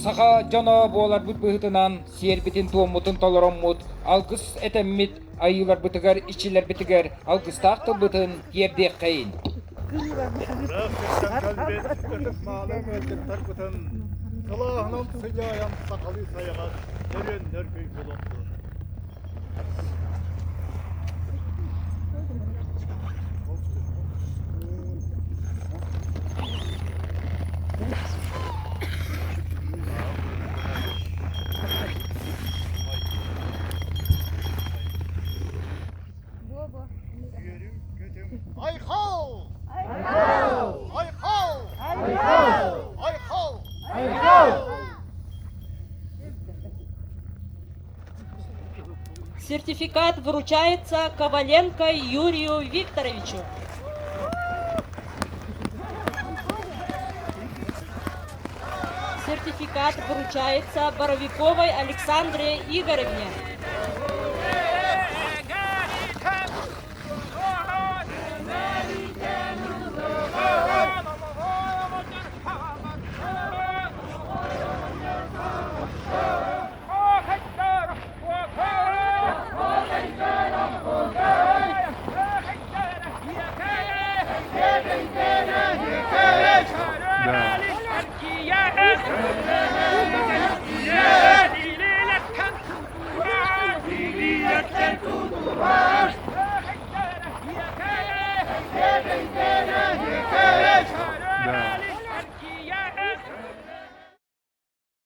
Saha cana boğalar büt bıhıtınan, siyer bitin tuğumutun toloromut, algıs etemmit, ayılar bıtıgar, işçiler bitigar, algıs tahtı bıtın, yerdek kayın. Rafettan kalbet, ötüp mağlam öldük tarpıtın. Salahынан sıcayan sakalı sayagat, nerenler köy bulundu. Ay hav! Ay hav! Ay hav! Ay hav! Ay hav! Ay hav! Сертификат вручается Коваленко Юрию Викторовичу. Сертификат вручается Боровиковой Александре Игоревне.